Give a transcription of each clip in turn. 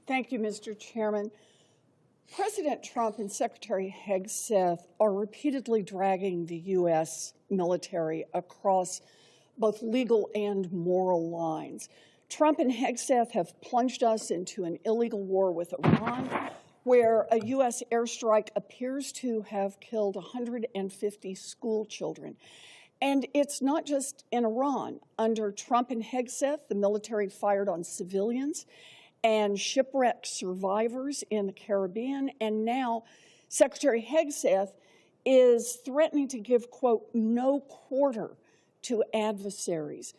Thank you, Mr. Chairman. President Trump and Secretary Hegseth are repeatedly dragging the U.S. military across both legal and moral lines. Trump and Hegseth have plunged us into an illegal war with Iran, where a U.S. airstrike appears to have killed 150 school children. And it's not just in Iran. Under Trump and Hegseth, the military fired on civilians and shipwreck survivors in the Caribbean. And now Secretary Hegseth is threatening to give, quote, no quarter to adversaries.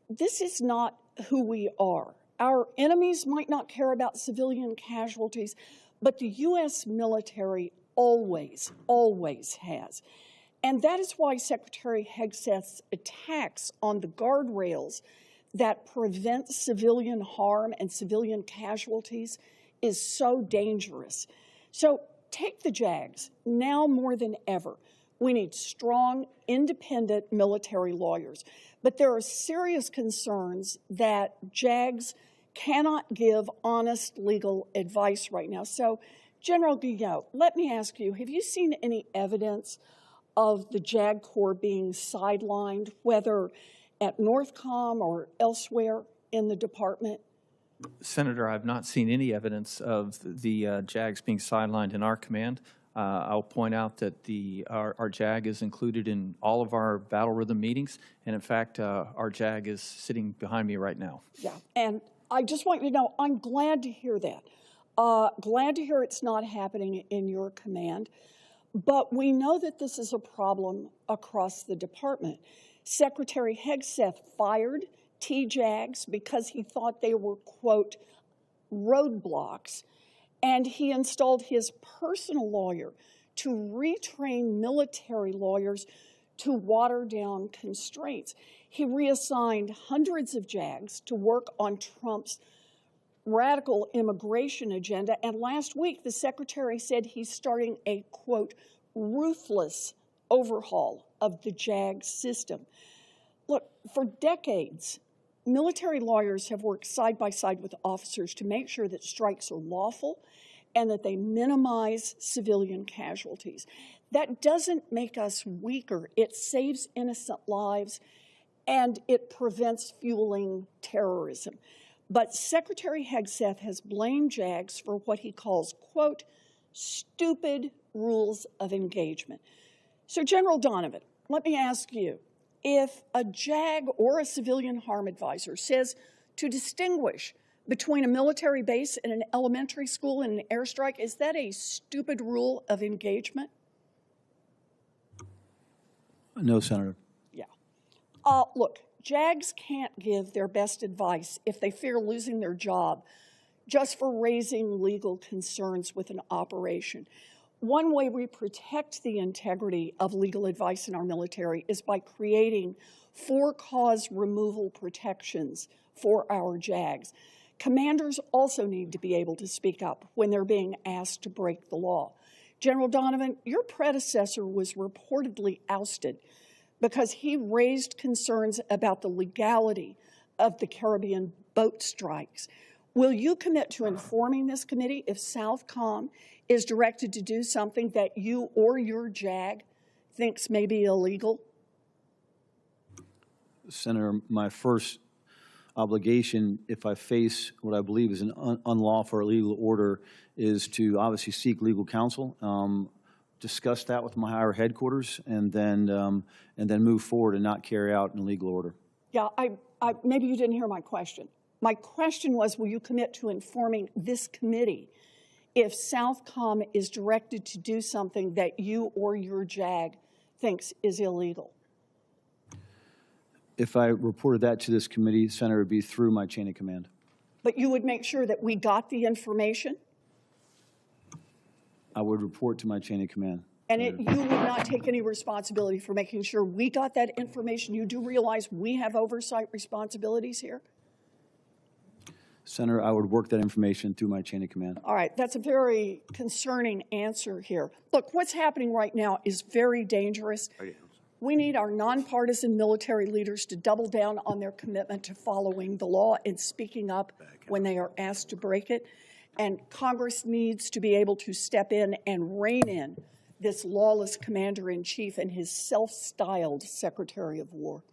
This is not who we are. Our enemies might not care about civilian casualties, but the U.S. military always has. And that is why Secretary Hegseth's attacks on the guardrails that prevent civilian harm and civilian casualties is so dangerous. So take the JAGs. Now more than ever, we need strong, independent military lawyers. But there are serious concerns that JAGs cannot give honest legal advice right now. So, General Guillot, let me ask you, have you seen any evidence of the JAG Corps being sidelined, whether at Northcom or elsewhere in the department? Senator, I've not seen any evidence of the JAGs being sidelined in our command. I'll point out that our JAG is included in all of our battle rhythm meetings, and in fact, our JAG is sitting behind me right now. Yeah, and I just want you to know, I'm glad to hear that. Glad to hear it's not happening in your command. But we know that this is a problem across the department. Secretary Hegseth fired TJAGs because he thought they were, quote, roadblocks, and he installed his personal lawyer to retrain military lawyers to water down constraints. He reassigned hundreds of JAGs to work on Trump's radical immigration agenda, and last week the secretary said he's starting a, quote, ruthless overhaul of the JAG system. Look, for decades, military lawyers have worked side by side with officers to make sure that strikes are lawful and that they minimize civilian casualties. That doesn't make us weaker. It saves innocent lives and it prevents fueling terrorism. But Secretary Hegseth has blamed JAGs for what he calls, quote, stupid rules of engagement. So, General Donovan, let me ask you, if a JAG or a civilian harm advisor says to distinguish between a military base and an elementary school and an airstrike, is that a stupid rule of engagement? No, Senator. Yeah. Look, JAGs can't give their best advice if they fear losing their job just for raising legal concerns with an operation. One way we protect the integrity of legal advice in our military is by creating for-cause removal protections for our JAGs. Commanders also need to be able to speak up when they're being asked to break the law. General Donovan, your predecessor was reportedly ousted because he raised concerns about the legality of the Caribbean boat strikes. Will you commit to informing this committee if Southcom is directed to do something that you or your JAG thinks may be illegal? Senator, my first obligation, if I face what I believe is an unlawful or illegal order, is to obviously seek legal counsel, discuss that with my higher headquarters, and then move forward and not carry out an illegal order. Yeah, maybe you didn't hear my question. My question was, will you commit to informing this committee if Southcom is directed to do something that you or your JAG thinks is illegal? If I reported that to this committee, Senator, it would be through my chain of command. But you would make sure that we got the information? I would report to my chain of command. And you would not take any responsibility for making sure we got that information? You do realize we have oversight responsibilities here? Senator, I would work that information through my chain of command. All right, that's a very concerning answer here. Look, what's happening right now is very dangerous. We need our nonpartisan military leaders to double down on their commitment to following the law and speaking up when they are asked to break it. And Congress needs to be able to step in and rein in this lawless commander-in-chief and his self-styled Secretary of War.